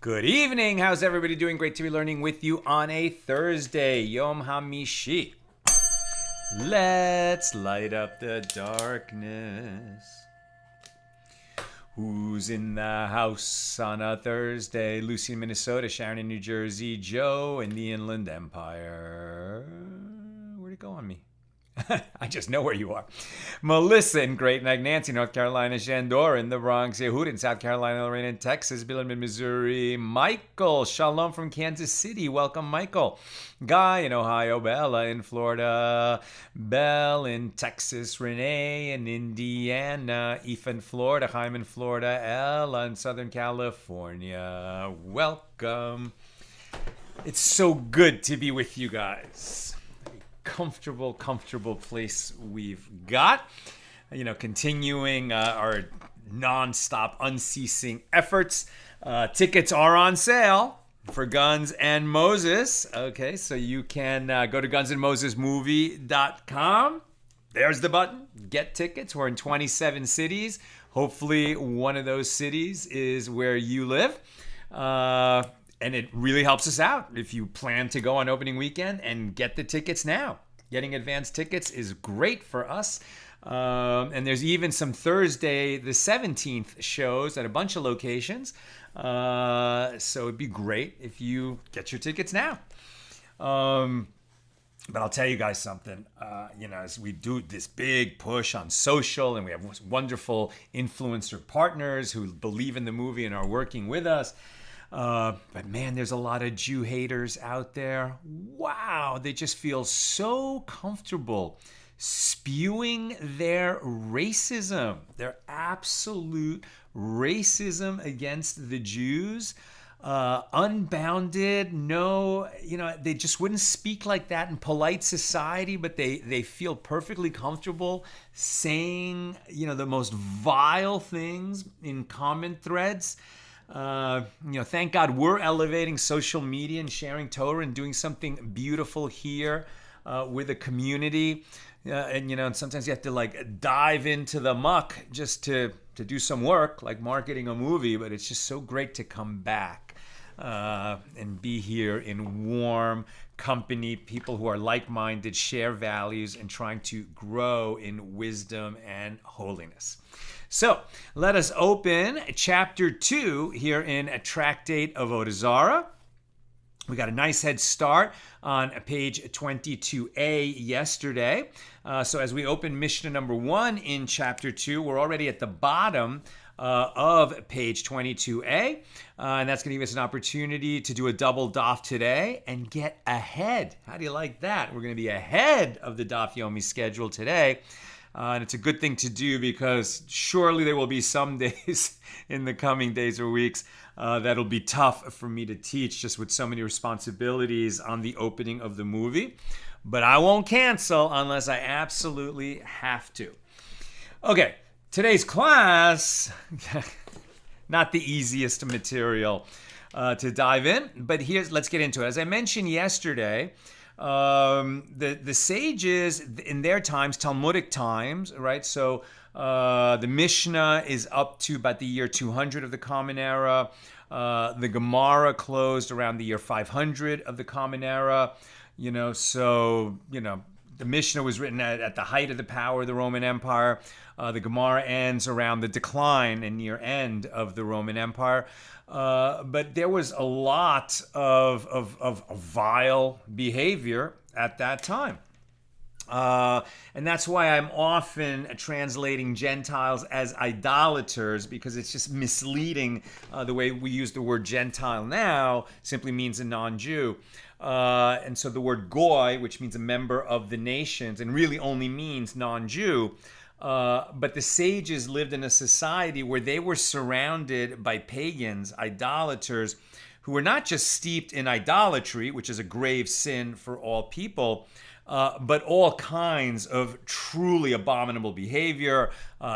Good evening. How's everybody doing? Great to be learning with you on a Thursday, Yom HaMishi. Let's light up the darkness. Who's in the house on a Thursday? Lucy in Minnesota, Sharon in New Jersey, Joe in the Inland Empire. Where'd it go on me? I just know where you are. Melissa in Great Neck, Nancy, North Carolina, Shandor in the Bronx, Yehud in South Carolina, Lorraine in Texas, Bilam in Missouri, Michael, Shalom from Kansas City. Welcome, Michael. Guy in Ohio, Bella in Florida, Belle in Texas, Renee in Indiana, Aoife in Florida, Chaim in Florida, Ella in Southern California. Welcome. It's so good to be with you guys. Comfortable place we've got, continuing our non-stop unceasing efforts. Tickets are on sale for Guns and Moses. Okay, so you can go to gunsandmosesmovie.com. There's the button, get tickets. We're in 27 cities. Hopefully one of those cities is where you live. And it really helps us out if you plan to go on opening weekend and get the tickets now. Getting advance tickets is great for us. And there's even some Thursday the 17th shows at a bunch of locations. So it'd be great if you get your tickets now. But I'll tell you guys something, as we do this big push on social and we have wonderful influencer partners who believe in the movie and are working with us. But man, there's a lot of Jew haters out there. Wow, they just feel so comfortable spewing their racism, their absolute racism against the Jews. Unbounded, they just wouldn't speak like that in polite society, but they feel perfectly comfortable saying, the most vile things in comment threads. Thank God we're elevating social media and sharing Torah and doing something beautiful here with a community. And sometimes you have to dive into the muck just to do some work, like marketing a movie. But it's just so great to come back and be here in warm company, people who are like-minded, share values, and trying to grow in wisdom and holiness. So let us open chapter 2 here in a tractate of Avoda Zara. We got a nice head start on page 22a yesterday. So as we open Mishna number 1 in chapter 2, we're already at the bottom of page 22a. And that's going to give us an opportunity to do a double daf today and get ahead. How do you like that? We're going to be ahead of the daf yomi schedule today. And it's a good thing to do because surely there will be some days in the coming days or weeks that'll be tough for me to teach just with so many responsibilities on the opening of the movie. But I won't cancel unless I absolutely have to. Okay, today's class, not the easiest material to dive in, but let's get into it. As I mentioned yesterday, The sages in their times, Talmudic times, right? So the Mishnah is up to about the year 200 of the Common Era. The Gemara closed around the year 500 of the Common Era. The Mishnah was written at the height of the power of the Roman Empire. The Gemara ends around the decline and near end of the Roman Empire. But there was a lot of vile behavior at that time. And that's why I'm often translating Gentiles as idolaters, because it's just misleading. The way we use the word Gentile now simply means a non-Jew. And so the word goy, which means a member of the nations, and really only means non-Jew. But the sages lived in a society where they were surrounded by pagans, idolaters, who were not just steeped in idolatry, which is a grave sin for all people, but all kinds of truly abominable behavior,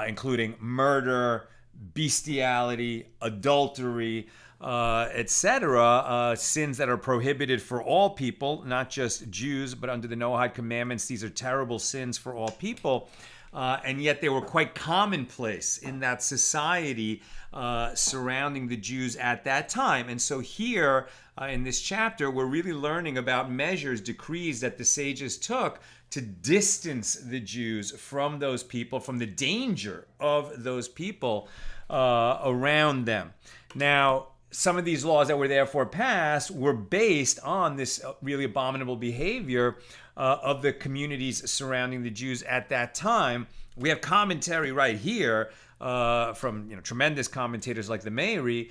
including murder, bestiality, adultery, etc., sins that are prohibited for all people, not just Jews, but under the Noahide commandments, these are terrible sins for all people. And yet they were quite commonplace in that society surrounding the Jews at that time. And so here in this chapter, we're really learning about measures, decrees that the sages took to distance the Jews from those people, from the danger of those people around them. Now, some of these laws that were therefore passed were based on this really abominable behavior of the communities surrounding the Jews at that time. We have commentary right here from tremendous commentators like the Meiri,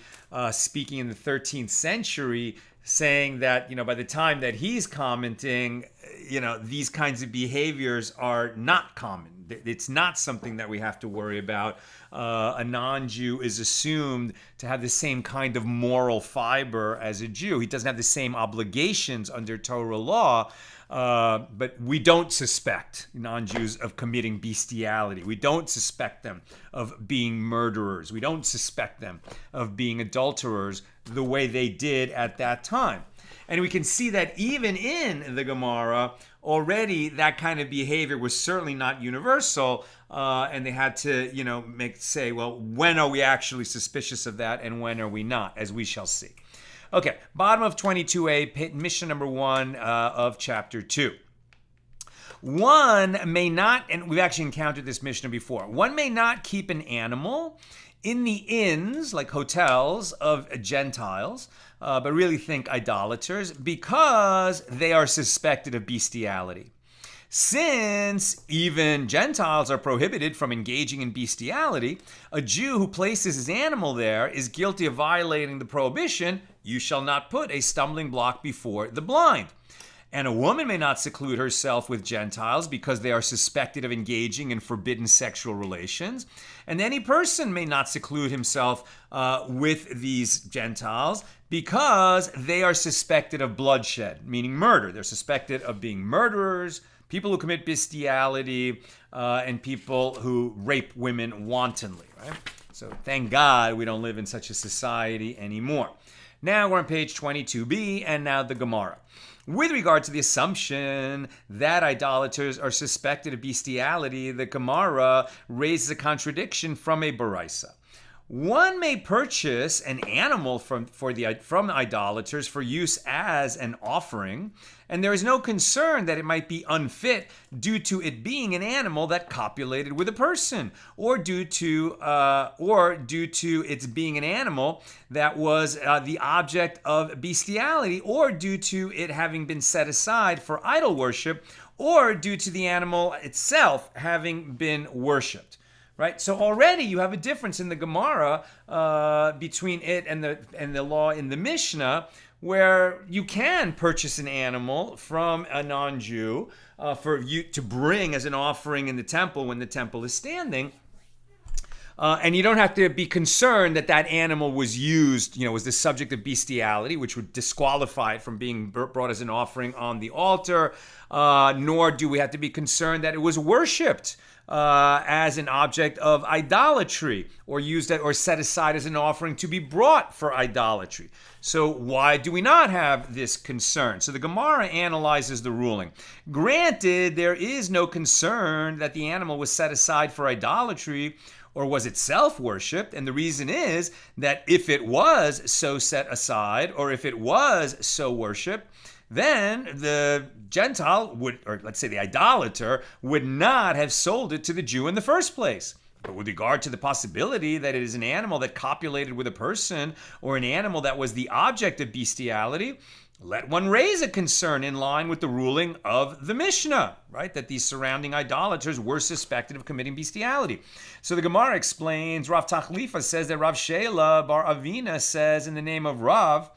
speaking in the 13th century, saying that by the time that he's commenting, these kinds of behaviors are not common. It's not something that we have to worry about. A non-Jew is assumed to have the same kind of moral fiber as a Jew. He doesn't have the same obligations under Torah law, but we don't suspect non-Jews of committing bestiality. We don't suspect them of being murderers. We don't suspect them of being adulterers the way they did at that time. And we can see that even in the Gemara, already that kind of behavior was certainly not universal, and they had to, say, well, when are we actually suspicious of that, and when are we not, as we shall see. Okay, bottom of 22a, Mishnah number 1 of chapter 2. One may not, and we've actually encountered this Mishnah before, one may not keep an animal in the inns, like hotels, of Gentiles, but really think idolaters, because they are suspected of bestiality. Since even Gentiles are prohibited from engaging in bestiality, a Jew who places his animal there is guilty of violating the prohibition, "You shall not put a stumbling block before the blind." And a woman may not seclude herself with Gentiles because they are suspected of engaging in forbidden sexual relations. And any person may not seclude himself with these Gentiles because they are suspected of bloodshed, meaning murder. They're suspected of being murderers, people who commit bestiality, and people who rape women wantonly, right? So thank God we don't live in such a society anymore. Now we're on page 22b, and now the Gemara. With regard to the assumption that idolaters are suspected of bestiality, the Gemara raises a contradiction from a Baraisa. One may purchase an animal from idolaters for use as an offering, and there is no concern that it might be unfit due to it being an animal that copulated with a person, or due to its being an animal that was the object of bestiality, or due to it having been set aside for idol worship, or due to the animal itself having been worshipped. Right, so already you have a difference in the Gemara between it and the law in the Mishnah, where you can purchase an animal from a non-Jew for you to bring as an offering in the temple when the temple is standing. And you don't have to be concerned that that animal was used, was the subject of bestiality, which would disqualify it from being brought as an offering on the altar, nor do we have to be concerned that it was worshipped as an object of idolatry, or used or set aside as an offering to be brought for idolatry. So why do we not have this concern? So the Gemara analyzes the ruling. Granted, there is no concern that the animal was set aside for idolatry or was itself worshipped, and the reason is that if it was so set aside, or if it was so worshipped, then the Gentile would, or let's say the idolater, would not have sold it to the Jew in the first place. But with regard to the possibility that it is an animal that copulated with a person, or an animal that was the object of bestiality, let one raise a concern in line with the ruling of the Mishna, right? That these surrounding idolaters were suspected of committing bestiality. So the Gemara explains, Rav Tachlifa says that Rav Shela bar Avina says in the name of Rav,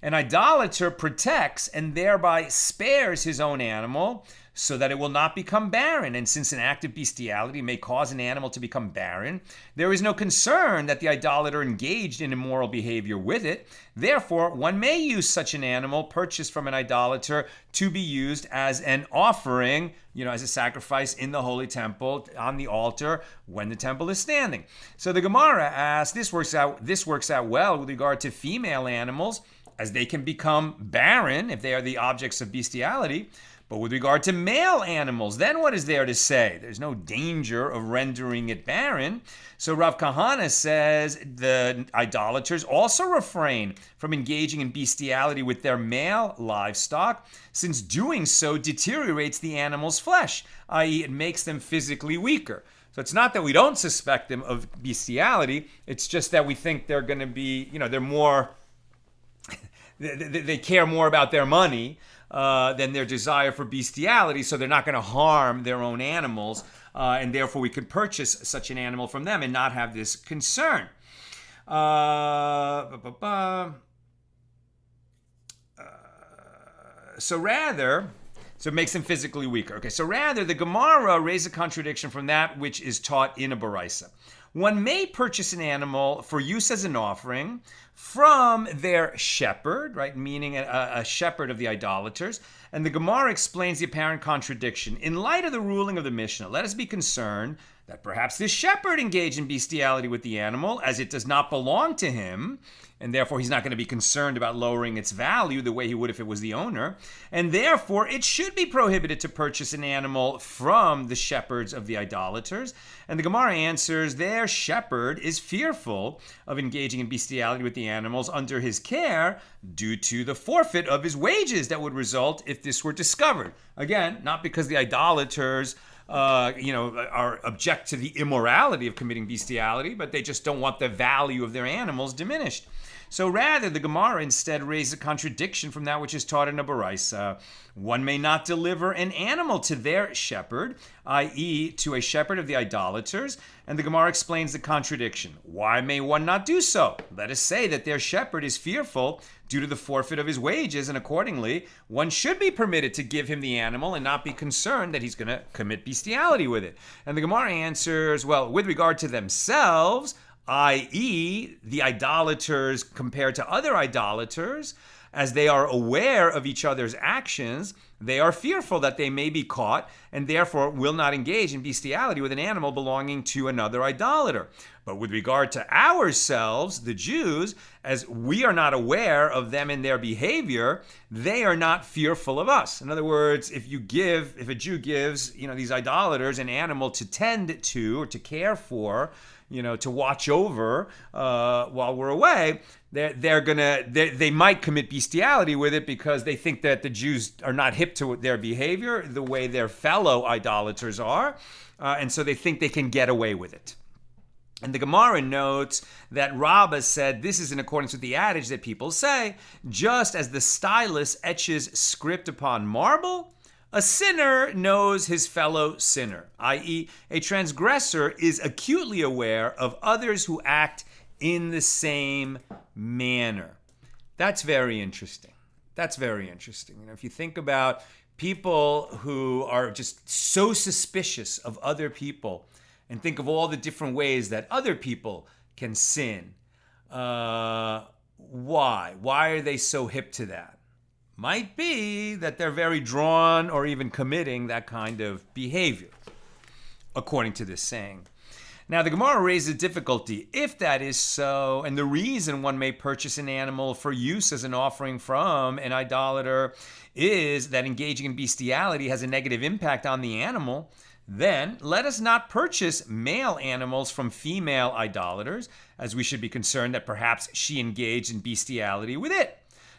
an idolater protects and thereby spares his own animal so that it will not become barren. And since an act of bestiality may cause an animal to become barren, there is no concern that the idolater engaged in immoral behavior with it. Therefore, one may use such an animal purchased from an idolater to be used as an offering, as a sacrifice in the holy temple on the altar when the temple is standing. So the Gemara asks, this works out well with regard to female animals, as they can become barren if they are the objects of bestiality. But with regard to male animals, then what is there to say? There's no danger of rendering it barren. So Rav Kahana says the idolaters also refrain from engaging in bestiality with their male livestock, since doing so deteriorates the animal's flesh, i.e. it makes them physically weaker. So it's not that we don't suspect them of bestiality, it's just that we think they're going to be, they're more, they care more about their money than their desire for bestiality, so they're not going to harm their own animals, and therefore we could purchase such an animal from them and not have this concern. So it makes them physically weaker. Okay, so rather, the Gemara raises a contradiction from that which is taught in a Baraisa. One may purchase an animal for use as an offering from their shepherd, right? Meaning a shepherd of the idolaters. And the Gemara explains the apparent contradiction. In light of the ruling of the Mishnah, let us be concerned that perhaps this shepherd engaged in bestiality with the animal, as it does not belong to him, and therefore he's not going to be concerned about lowering its value the way he would if it was the owner, and therefore it should be prohibited to purchase an animal from the shepherds of the idolaters. And the Gemara answers, their shepherd is fearful of engaging in bestiality with the animals under his care due to the forfeit of his wages that would result if this were discovered. Again, not because the idolaters are object to the immorality of committing bestiality, but they just don't want the value of their animals diminished. So rather, the Gemara instead raises a contradiction from that which is taught in a Baraisa. One may not deliver an animal to their shepherd, i.e. to a shepherd of the idolaters, and the Gemara explains the contradiction. Why may one not do so? Let us say that their shepherd is fearful due to the forfeit of his wages, and accordingly, one should be permitted to give him the animal and not be concerned that he's going to commit bestiality with it. And the Gemara answers, well, with regard to themselves, i.e. the idolaters compared to other idolaters, as they are aware of each other's actions, they are fearful that they may be caught and therefore will not engage in bestiality with an animal belonging to another idolater. But with regard to ourselves, the Jews, as we are not aware of them and their behavior, they are not fearful of us. In other words, if a Jew gives, these idolaters an animal to tend to or to care for, to watch over while we're away, they might commit bestiality with it because they think that the Jews are not hip to their behavior the way their fellow idolaters are, and so they think they can get away with it. And the Gemara notes that Rabbah said this is in accordance with the adage that people say, just as the stylus etches script upon marble, a sinner knows his fellow sinner, i.e., a transgressor is acutely aware of others who act in the same manner. That's very interesting. If you think about people who are just so suspicious of other people and think of all the different ways that other people can sin, why? Why are they so hip to that? Might be that they're very drawn or even committing that kind of behavior. according to this saying. Now, the Gemara raises a difficulty. If that is so, and the reason one may purchase an animal for use as an offering from an idolater is that engaging in bestiality has a negative impact on the animal, then let us not purchase male animals from female idolaters, as we should be concerned that perhaps she engaged in bestiality with it.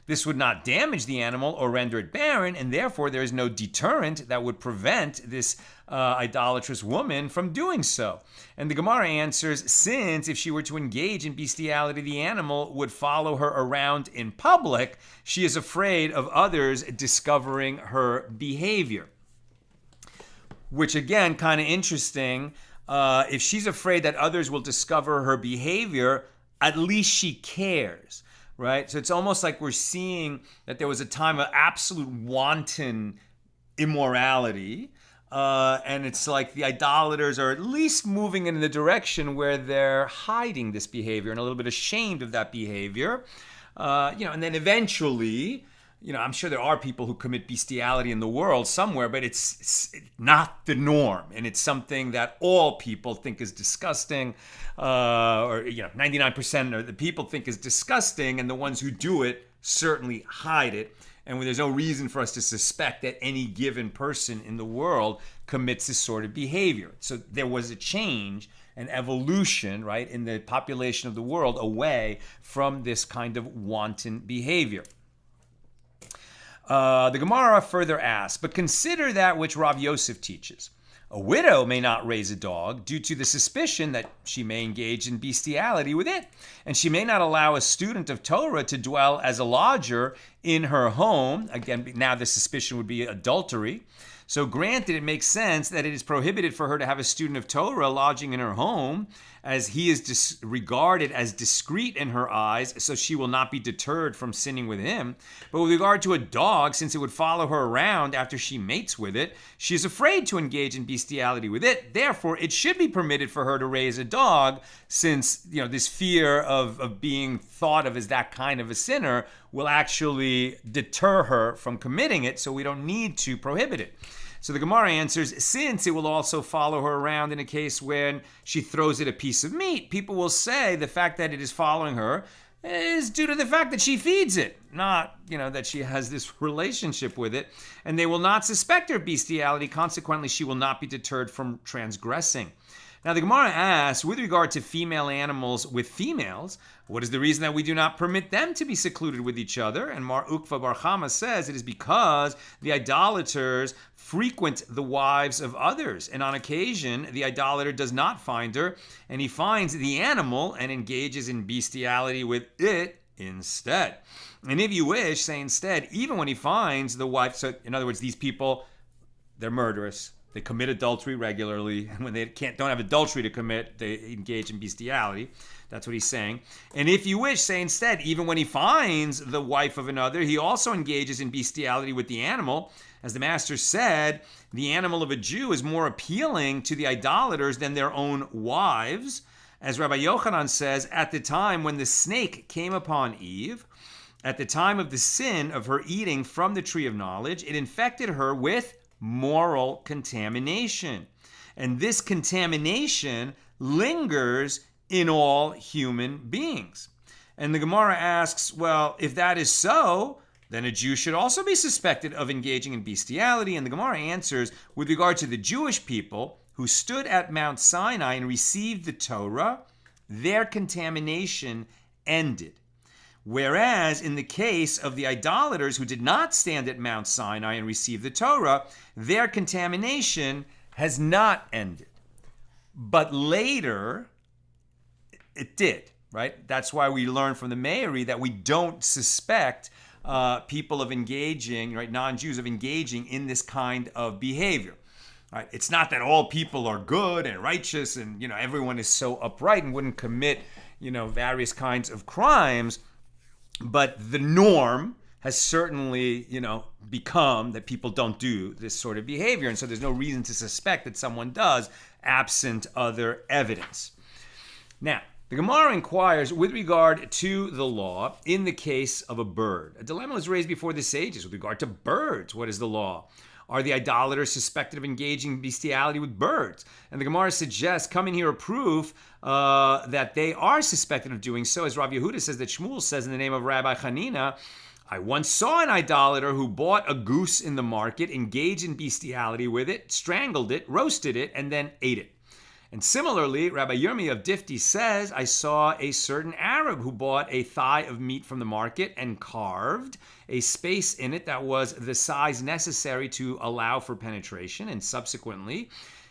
This would not damage the animal or render it barren, and therefore there is no deterrent that would prevent this idolatrous woman from doing so. And the Gemara answers, since if she were to engage in bestiality, the animal would follow her around in public, she is afraid of others discovering her behavior. Which again, kind of interesting. If she's afraid that others will discover her behavior, at least she cares. Right? So it's almost like we're seeing that there was a time of absolute wanton immorality. And it's like the idolaters are at least moving in the direction where they're hiding this behavior and a little bit ashamed of that behavior. And then eventually, I'm sure there are people who commit bestiality in the world somewhere, but it's not the norm. And it's something that all people think is disgusting, or 99% of the people think is disgusting, and the ones who do it certainly hide it. And when there's no reason for us to suspect that any given person in the world commits this sort of behavior. So there was a change, an evolution, right, in the population of the world away from this kind of wanton behavior. The Gemara further asks, but consider that which Rav Yosef teaches. A widow may not raise a dog due to the suspicion that she may engage in bestiality with it, and she may not allow a student of Torah to dwell as a lodger in her home. Again, now the suspicion would be adultery. So granted, it makes sense that it is prohibited for her to have a student of Torah lodging in her home, as he is regarded as discreet in her eyes, so she will not be deterred from sinning with him. But with regard to a dog, since it would follow her around after she mates with it, she is afraid to engage in bestiality with it. Therefore, it should be permitted for her to raise a dog, since this fear of being thought of as that kind of a sinner will actually deter her from committing it, so we don't need to prohibit it. So the Gemara answers, since it will also follow her around in a case when she throws it a piece of meat, people will say the fact that it is following her is due to the fact that she feeds it, not, that she has this relationship with it. And they will not suspect her bestiality. Consequently, she will not be deterred from transgressing. Now, the Gemara asks, with regard to female animals with females, what is the reason that we do not permit them to be secluded with each other? And Mar Ukva Bar Chama says it is because the idolaters frequent the wives of others. And on occasion, the idolater does not find her, and he finds the animal and engages in bestiality with it instead. And if you wish, say instead, even when he finds the wife, so in other words, these people, they're murderous. They commit adultery regularly, and when they don't have adultery to commit, they engage in bestiality. That's what he's saying. And if you wish, say instead, even when he finds the wife of another, he also engages in bestiality with the animal. As the master said, the animal of a Jew is more appealing to the idolaters than their own wives. As Rabbi Yochanan says, at the time when the snake came upon Eve, at the time of the sin of her eating from the tree of knowledge, it infected her with moral contamination. And this contamination lingers in all human beings. And the Gemara asks, well, if that is so, then a Jew should also be suspected of engaging in bestiality. And the Gemara answers, with regard to the Jewish people who stood at Mount Sinai and received the Torah, their contamination ended. Whereas in the case of the idolaters who did not stand at Mount Sinai and receive the Torah, their contamination has not ended. But later, it did, right? That's why we learn from the Meiri that we don't suspect people of engaging, right, non-Jews of engaging in this kind of behavior. Right? It's not that all people are good and righteous and, everyone is so upright and wouldn't commit, various kinds of crimes. But the norm has certainly, become that people don't do this sort of behavior. And so there's no reason to suspect that someone does, absent other evidence. Now, the Gemara inquires with regard to the law in the case of a bird. A dilemma was raised before the sages with regard to birds. What is the law? Are the idolaters suspected of engaging in bestiality with birds? And the Gemara suggests, coming here a proof that they are suspected of doing so, as Rav Yehuda says that Shmuel says in the name of Rabbi Hanina, I once saw an idolater who bought a goose in the market, engaged in bestiality with it, strangled it, roasted it, and then ate it. And similarly, Rabbi Yirmi of Difti says, I saw a certain Arab who bought a thigh of meat from the market and carved a space in it that was the size necessary to allow for penetration. And subsequently,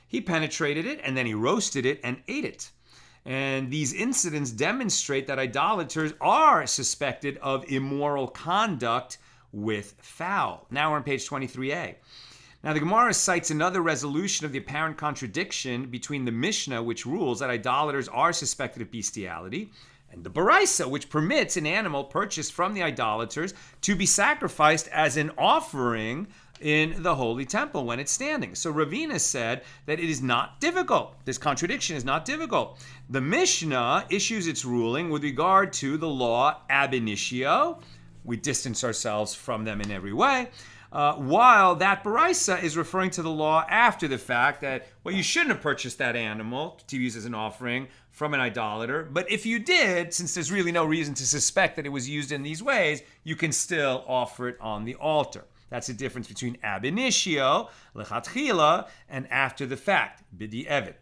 he penetrated it and then he roasted it and ate it. And these incidents demonstrate that idolaters are suspected of immoral conduct with fowl. Now we're on page 23a. Now the Gemara cites another resolution of the apparent contradiction between the Mishna, which rules that idolaters are suspected of bestiality, and the Baraisa, which permits an animal purchased from the idolaters to be sacrificed as an offering in the holy temple when it's standing. So Ravina said that it is not difficult. This contradiction is not difficult. The Mishnah issues its ruling with regard to the law ab initio. We distance ourselves from them in every way. While that Baraisa is referring to the law after the fact that, well, you shouldn't have purchased that animal to use as an offering from an idolater. But if you did, since there's really no reason to suspect that it was used in these ways, you can still offer it on the altar. That's the difference between ab initio, lechatchila, and after the fact, b'di'evet.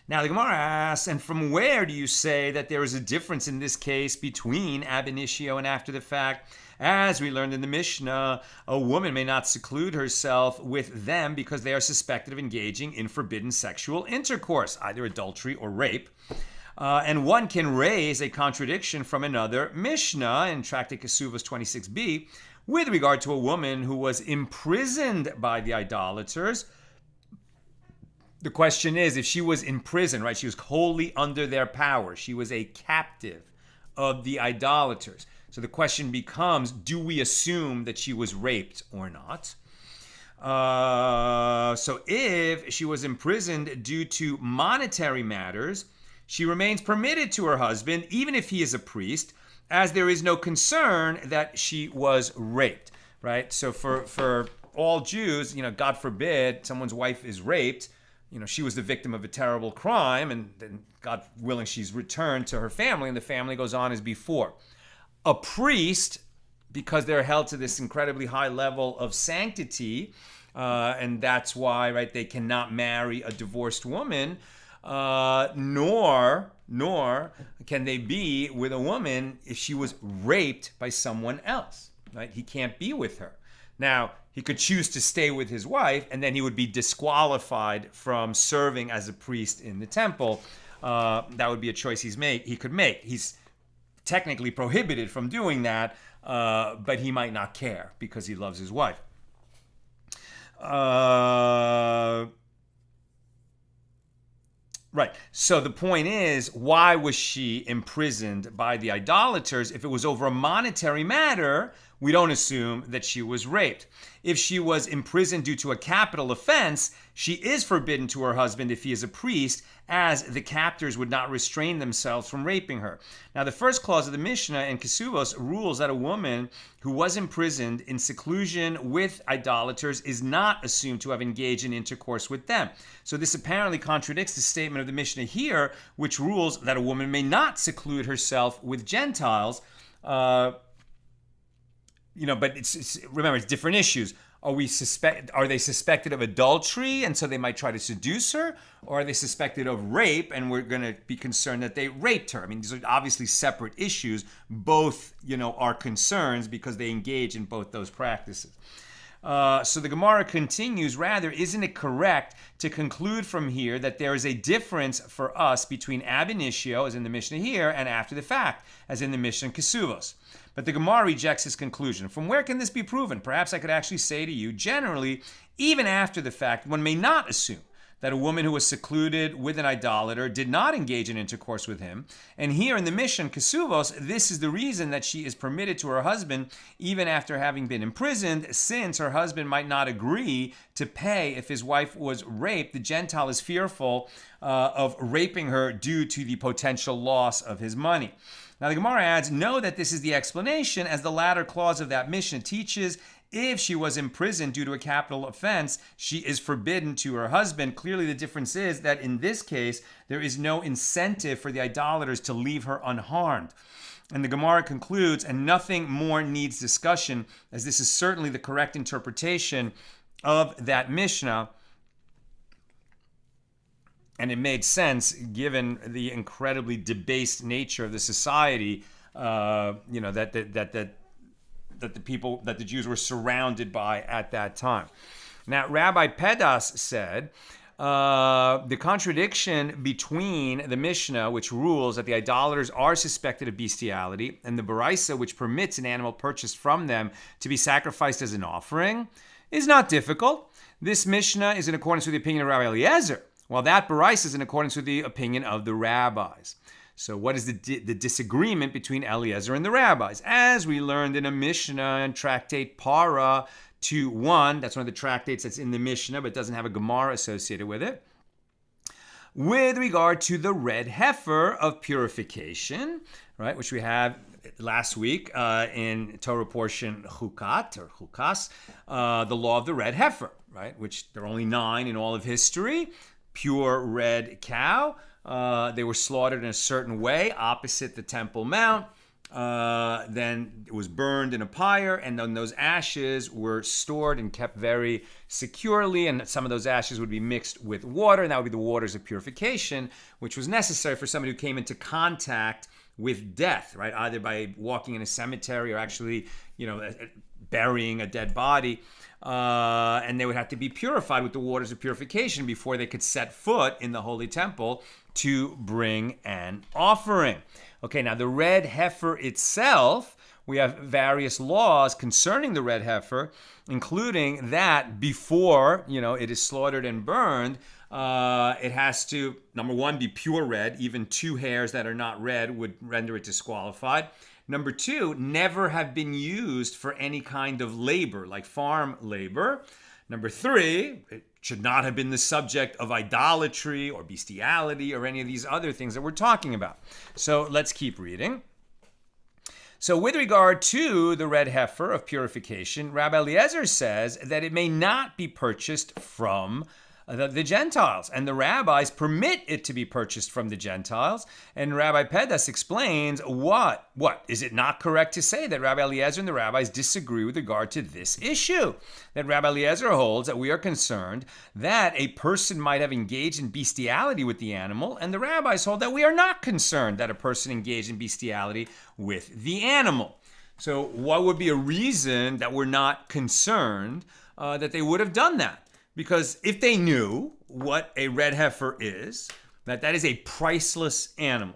Now the Gemara asks, and from where do you say that there is a difference in this case between ab initio and after the fact? As we learned in the Mishnah, a woman may not seclude herself with them because they are suspected of engaging in forbidden sexual intercourse, either adultery or rape. And one can raise a contradiction from another Mishnah in Tractate Kesuvos 26b with regard to a woman who was imprisoned by the idolaters. The question is, if she was in prison, right, she was wholly under their power. She was a captive of the idolaters. So the question becomes, do we assume that she was raped or not? So if she was imprisoned due to monetary matters, she remains permitted to her husband, even if he is a priest, as there is no concern that she was raped, right? So for all Jews, God forbid someone's wife is raped, she was the victim of a terrible crime, and then God willing, she's returned to her family, and the family goes on as before. A priest, because they're held to this incredibly high level of sanctity, and that's why, right, they cannot marry a divorced woman, nor can they be with a woman if she was raped by someone else, right? He can't be with her. Now, he could choose to stay with his wife, and then he would be disqualified from serving as a priest in the temple. That would be a choice he could make. He's technically prohibited from doing that, but he might not care because he loves his wife. Right. So the point is, why was she imprisoned by the idolaters? If it was over a monetary matter, we don't assume that she was raped. If she was imprisoned due to a capital offense, she is forbidden to her husband if he is a priest, as the captors would not restrain themselves from raping her. Now, the first clause of the Mishnah in Kesuvos rules that a woman who was imprisoned in seclusion with idolaters is not assumed to have engaged in intercourse with them. So this apparently contradicts the statement of the Mishnah here, which rules that a woman may not seclude herself with Gentiles. But remember, it's different issues. Are they suspected of adultery, and so they might try to seduce her? Or are they suspected of rape, and we're going to be concerned that they raped her? I mean, these are obviously separate issues. Both, are concerns because they engage in both those practices. So the Gemara continues, rather, isn't it correct to conclude from here that there is a difference for us between ab initio, as in the Mishnah here, and after the fact, as in the Mishnah in Kesuvos? But the Gemara rejects this conclusion. From where can this be proven? Perhaps I could actually say to you, generally, even after the fact, one may not assume that a woman who was secluded with an idolater did not engage in intercourse with him. And here in the Mishnah, Kesuvos, this is the reason that she is permitted to her husband even after having been imprisoned, since her husband might not agree to pay if his wife was raped. The Gentile is fearful of raping her due to the potential loss of his money. Now the Gemara adds, know that this is the explanation, as the latter clause of that Mishnah teaches, if she was imprisoned due to a capital offense, she is forbidden to her husband. Clearly the difference is that in this case, there is no incentive for the idolaters to leave her unharmed. And the Gemara concludes, and nothing more needs discussion, as this is certainly the correct interpretation of that Mishnah. And it made sense given the incredibly debased nature of the society, that the Jews were surrounded by at that time. Now, Rabbi Pedas said, the contradiction between the Mishnah, which rules that the idolaters are suspected of bestiality, and the Baraisa, which permits an animal purchased from them to be sacrificed as an offering, is not difficult. This Mishnah is in accordance with the opinion of Rabbi Eliezer, while that Baraisa is in accordance with the opinion of the rabbis. So what is the disagreement between Eliezer and the rabbis? As we learned in a Mishnah and tractate Para 2:1, that's one of the tractates that's in the Mishnah but doesn't have a Gemara associated with it. With regard to the red heifer of purification, right, which we have last week in Torah portion Chukat or Chukas, the law of the red heifer, right, which there are only 9 in all of history. Pure red cow. They were slaughtered in a certain way opposite the Temple Mount. Then it was burned in a pyre, and then those ashes were stored and kept very securely, and some of those ashes would be mixed with water, and that would be the waters of purification, which was necessary for somebody who came into contact with death, right? Either by walking in a cemetery or actually, burying a dead body. And they would have to be purified with the waters of purification before they could set foot in the Holy Temple to bring an offering. Okay, now the red heifer itself, we have various laws concerning the red heifer, including that before, it is slaughtered and burned, it has to, number 1, be pure red. Even 2 hairs that are not red would render it disqualified. Number 2, never have been used for any kind of labor, like farm labor. Number 3, it should not have been the subject of idolatry or bestiality or any of these other things that we're talking about. So let's keep reading. So with regard to the red heifer of purification, Rabbi Eliezer says that it may not be purchased from the Gentiles, and the rabbis permit it to be purchased from the Gentiles. And Rabbi Pedas explains what? Is it not correct to say that Rabbi Eliezer and the rabbis disagree with regard to this issue? That Rabbi Eliezer holds that we are concerned that a person might have engaged in bestiality with the animal, and the rabbis hold that we are not concerned that a person engaged in bestiality with the animal. So what would be a reason that we're not concerned that they would have done that? Because if they knew what a red heifer is, that is a priceless animal.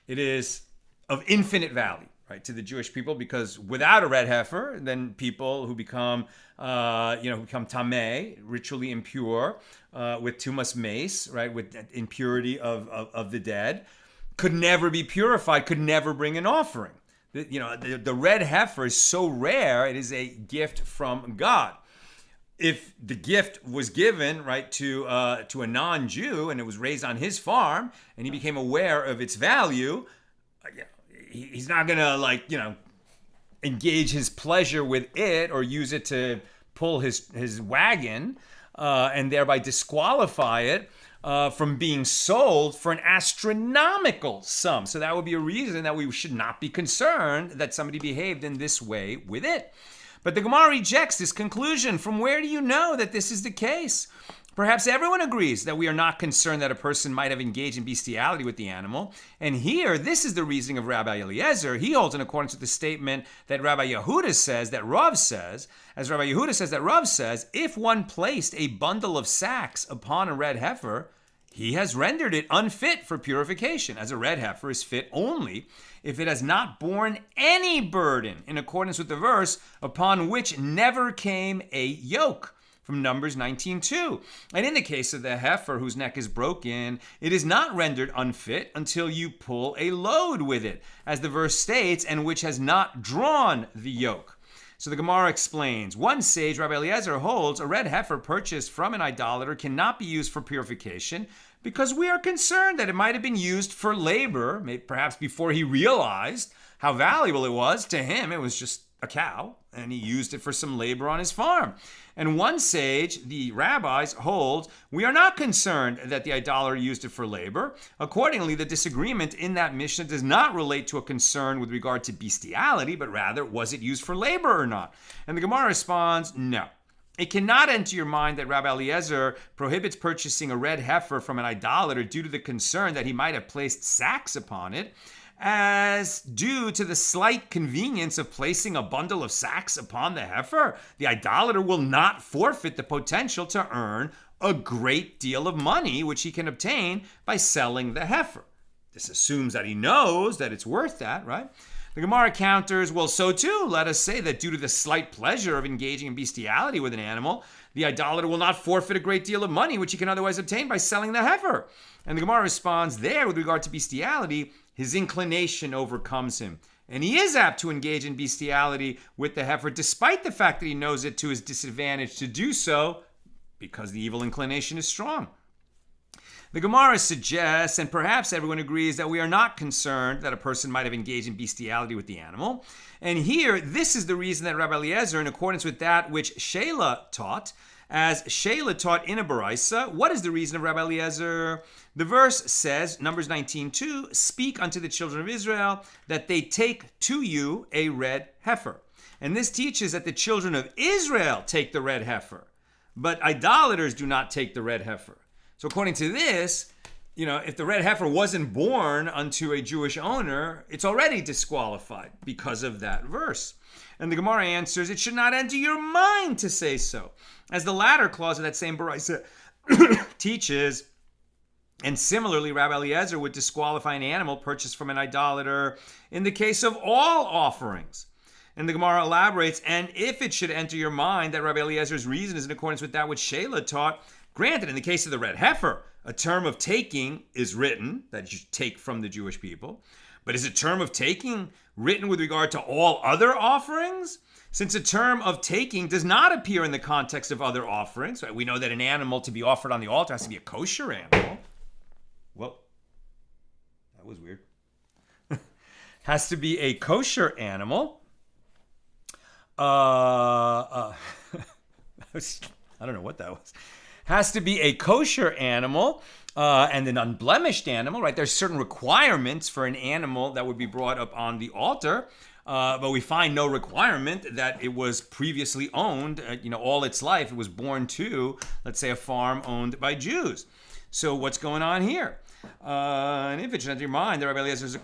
It is of infinite value, right, to the Jewish people, because without a red heifer, then people who become, tameh, ritually impure, with tumas mace, right, with impurity of the dead, could never be purified, could never bring an offering. The red heifer is so rare, it is a gift from God. If the gift was given, right, to a non-Jew, and it was raised on his farm, and he became aware of its value, he's not gonna engage his pleasure with it or use it to pull his wagon and thereby disqualify it from being sold for an astronomical sum. So that would be a reason that we should not be concerned that somebody behaved in this way with it. But the Gemara rejects this conclusion. From where do you know that this is the case? Perhaps everyone agrees that we are not concerned that a person might have engaged in bestiality with the animal. And here, this is the reasoning of Rabbi Eliezer. He holds in accordance with the statement that Rabbi Yehuda says, that Rav says. As Rabbi Yehuda says, that Rav says, if one placed a bundle of sacks upon a red heifer, he has rendered it unfit for purification, as a red heifer is fit only if it has not borne any burden, in accordance with the verse, upon which never came a yoke, from Numbers 19:2. And in the case of the heifer whose neck is broken, it is not rendered unfit until you pull a load with it, as the verse states, and which has not drawn the yoke. So the Gemara explains, one sage, Rabbi Eliezer, holds a red heifer purchased from an idolater cannot be used for purification because we are concerned that it might have been used for labor, maybe perhaps before he realized how valuable it was. To him, it was just a cow, and he used it for some labor on his farm. And one sage, the rabbis, hold, we are not concerned that the idolater used it for labor. Accordingly, the disagreement in that Mishnah does not relate to a concern with regard to bestiality, but rather, was it used for labor or not? And the Gemara responds, no. It cannot enter your mind that Rabbi Eliezer prohibits purchasing a red heifer from an idolater due to the concern that he might have placed sacks upon it, as due to the slight convenience of placing a bundle of sacks upon the heifer. The idolater will not forfeit the potential to earn a great deal of money, which he can obtain by selling the heifer. This assumes that he knows that it's worth that, right? The Gemara counters, well, so too, let us say that due to the slight pleasure of engaging in bestiality with an animal, the idolater will not forfeit a great deal of money, which he can otherwise obtain by selling the heifer. And the Gemara responds there, with regard to bestiality, his inclination overcomes him. And he is apt to engage in bestiality with the heifer, despite the fact that he knows it to his disadvantage to do so, because the evil inclination is strong. The Gemara suggests, and perhaps everyone agrees, that we are not concerned that a person might have engaged in bestiality with the animal. And here, this is the reason that Rabbi Eliezer, in accordance with that which Sheila taught, as Sheila taught in a Baraisa, what is the reason of Rabbi Eliezer? The verse says, Numbers 19:2, speak unto the children of Israel that they take to you a red heifer. And this teaches that the children of Israel take the red heifer, but idolaters do not take the red heifer. So according to this, if the red heifer wasn't born unto a Jewish owner, it's already disqualified because of that verse. And the Gemara answers, it should not enter your mind to say so, as the latter clause of that same Baraisa teaches. And similarly, Rabbi Eliezer would disqualify an animal purchased from an idolater in the case of all offerings. And the Gemara elaborates, and if it should enter your mind that Rabbi Eliezer's reason is in accordance with that which Sheila taught, granted, in the case of the red heifer, a term of taking is written, that you take from the Jewish people. But is a term of taking written with regard to all other offerings? Since a term of taking does not appear in the context of other offerings, right? We know that an animal to be offered on the altar has to be a kosher animal. Well, that was weird. Has to be a kosher animal. I don't know what that was. Has to be a kosher animal and an unblemished animal, right? There's certain requirements for an animal that would be brought up on the altar, but we find no requirement that it was previously owned, all its life. It was born to, let's say, a farm owned by Jews. So what's going on here? And if it should enter your mind, the Rabbi Eliezer's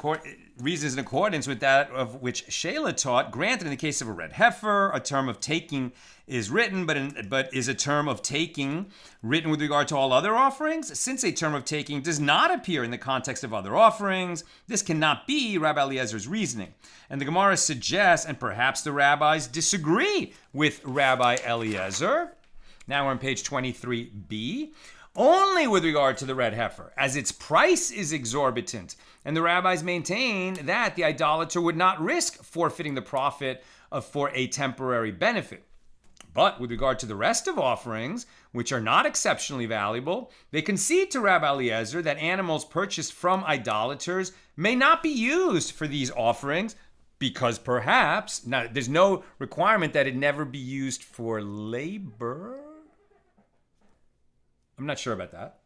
reasons in accordance with that of which Sheila taught, granted in the case of a red heifer, a term of taking is written, but is a term of taking written with regard to all other offerings? Since a term of taking does not appear in the context of other offerings, this cannot be Rabbi Eliezer's reasoning. And the Gemara suggests, and perhaps the rabbis disagree with Rabbi Eliezer. Now we're on page 23b. Only with regard to the red heifer, as its price is exorbitant. And the rabbis maintain that the idolater would not risk forfeiting the profit for a temporary benefit. But with regard to the rest of offerings, which are not exceptionally valuable, they concede to Rabbi Eliezer that animals purchased from idolaters may not be used for these offerings because perhaps, now there's no requirement that it never be used for labor. I'm not sure about that.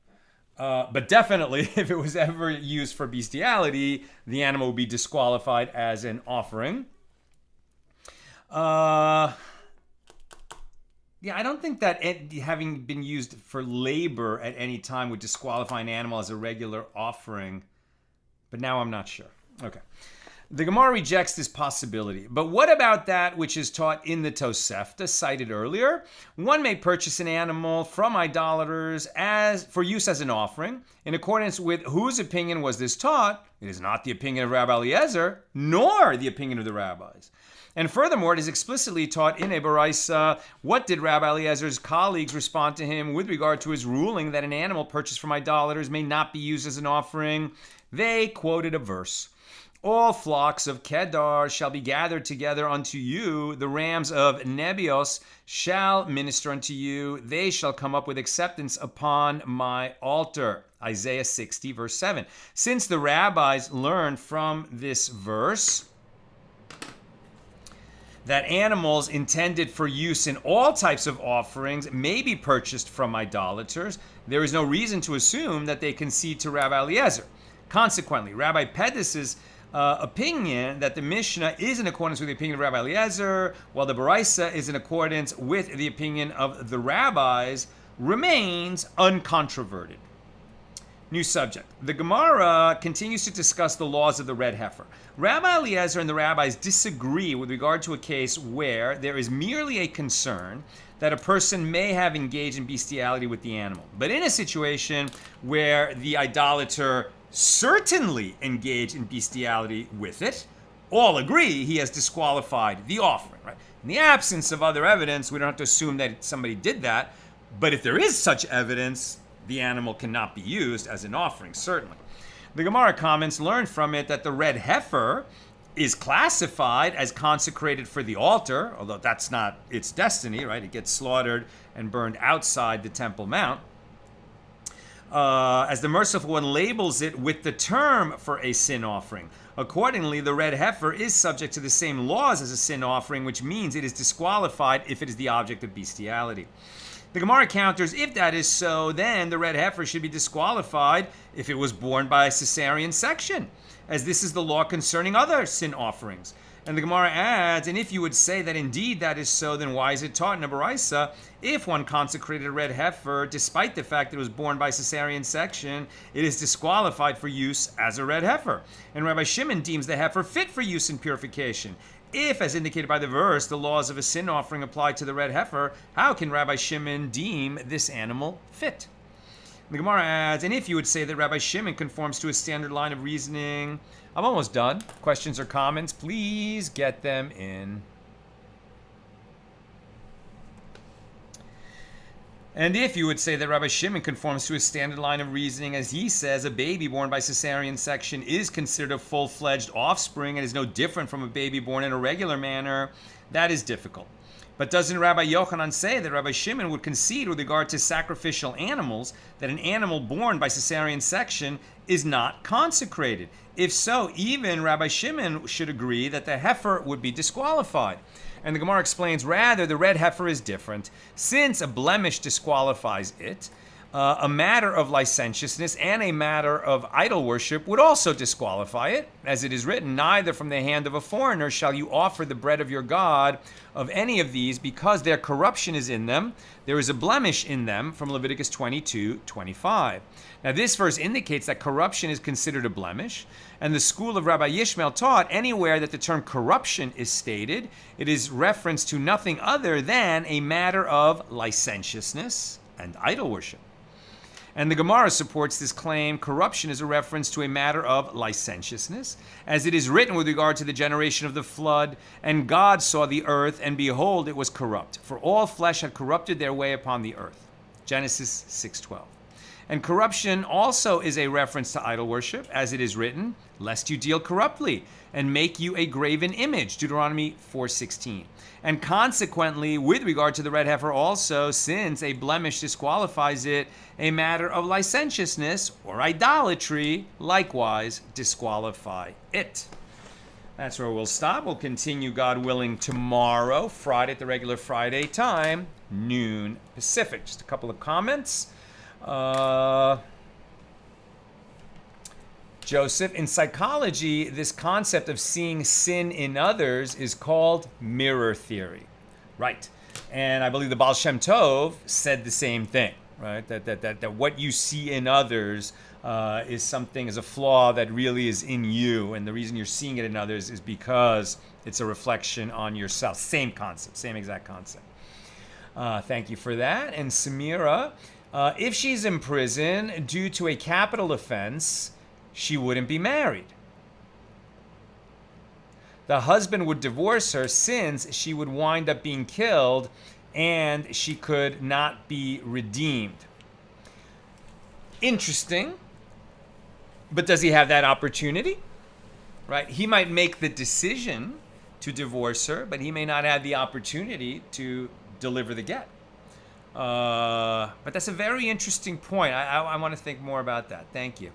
But definitely, if it was ever used for bestiality, the animal would be disqualified as an offering. I don't think that having been used for labor at any time would disqualify an animal as a regular offering. But now I'm not sure. Okay. The Gemara rejects this possibility. But what about that which is taught in the Tosefta, cited earlier? One may purchase an animal from idolaters for use as an offering. In accordance with whose opinion was this taught? It is not the opinion of Rabbi Eliezer, nor the opinion of the rabbis. And furthermore, it is explicitly taught in a Baraisa. What did Rabbi Eliezer's colleagues respond to him with regard to his ruling that an animal purchased from idolaters may not be used as an offering? They quoted a verse. All flocks of Kedar shall be gathered together unto you. The rams of Nebios shall minister unto you. They shall come up with acceptance upon my altar. Isaiah 60, verse 7. Since the rabbis learned from this verse that animals intended for use in all types of offerings may be purchased from idolaters, there is no reason to assume that they concede to Rabbi Eliezer. Consequently, Rabbi Pedis's opinion that the Mishnah is in accordance with the opinion of Rabbi Eliezer, while the Baraisa is in accordance with the opinion of the rabbis, remains uncontroverted. New subject. The Gemara continues to discuss the laws of the red heifer. Rabbi Eliezer and the rabbis disagree with regard to a case where there is merely a concern that a person may have engaged in bestiality with the animal. But in a situation where the idolater certainly engaged in bestiality with it, all agree he has disqualified the offering. Right? In the absence of other evidence, we don't have to assume that somebody did that. But if there is such evidence, the animal cannot be used as an offering, certainly. The Gemara comments learn from it that the red heifer is classified as consecrated for the altar, although that's not its destiny, right? It gets slaughtered and burned outside the Temple Mount. As the Merciful One labels it with the term for a sin offering. Accordingly, the red heifer is subject to the same laws as a sin offering, which means it is disqualified if it is the object of bestiality. The Gemara counters, if that is so, then the red heifer should be disqualified if it was born by a cesarean section, as this is the law concerning other sin offerings. And the Gemara adds, and if you would say that indeed that is so, then why is it taught in a Baraisa, if one consecrated a red heifer, despite the fact that it was born by cesarean section, it is disqualified for use as a red heifer. And Rabbi Shimon deems the heifer fit for use in purification. If, as indicated by the verse, the laws of a sin offering apply to the red heifer, how can Rabbi Shimon deem this animal fit? The Gemara adds, and if you would say that Rabbi Shimon conforms to a standard line of reasoning, I'm almost done. Questions or comments, please get them in. And if you would say that Rabbi Shimon conforms to a standard line of reasoning, as he says, a baby born by cesarean section is considered a full-fledged offspring and is no different from a baby born in a regular manner, that is difficult. But doesn't Rabbi Yochanan say that Rabbi Shimon would concede with regard to sacrificial animals that an animal born by cesarean section is not consecrated? If so, even Rabbi Shimon should agree that the heifer would be disqualified. And the Gemara explains, rather, the red heifer is different. Since a blemish disqualifies it, a matter of licentiousness and a matter of idol worship would also disqualify it. As it is written, neither from the hand of a foreigner shall you offer the bread of your God of any of these, because their corruption is in them. There is a blemish in them, from Leviticus 22:25. Now this verse indicates that corruption is considered a blemish, and the school of Rabbi Yishmael taught anywhere that the term corruption is stated, it is reference to nothing other than a matter of licentiousness and idol worship. And the Gemara supports this claim. Corruption is a reference to a matter of licentiousness, as it is written with regard to the generation of the flood, and God saw the earth, and behold, it was corrupt, for all flesh had corrupted their way upon the earth. Genesis 6:12. And corruption also is a reference to idol worship, as it is written, lest you deal corruptly and make you a graven image, Deuteronomy 4:16. And consequently, with regard to the red heifer also, since a blemish disqualifies it, a matter of licentiousness or idolatry likewise disqualify it. That's where we'll stop. We'll continue, God willing, tomorrow, Friday at the regular Friday time, noon Pacific. Just a couple of comments. Joseph, in psychology, this concept of seeing sin in others is called mirror theory. Right. And I believe the Baal Shem Tov said the same thing, right? That what you see in others is a flaw that really is in you. And the reason you're seeing it in others is because it's a reflection on yourself. Same concept, same exact concept. Thank you for that. And Samira, if she's in prison due to a capital offense, she wouldn't be married. The husband would divorce her since she would wind up being killed and she could not be redeemed. Interesting. But does he have that opportunity? right? He might make the decision to divorce her, but he may not have the opportunity to deliver the get. But that's a very interesting point. I want to think more about that. Thank you.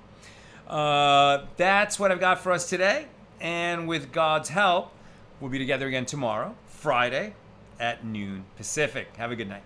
That's what I've got for us today. And with God's help, we'll be together again tomorrow, Friday, at noon Pacific. Have a good night.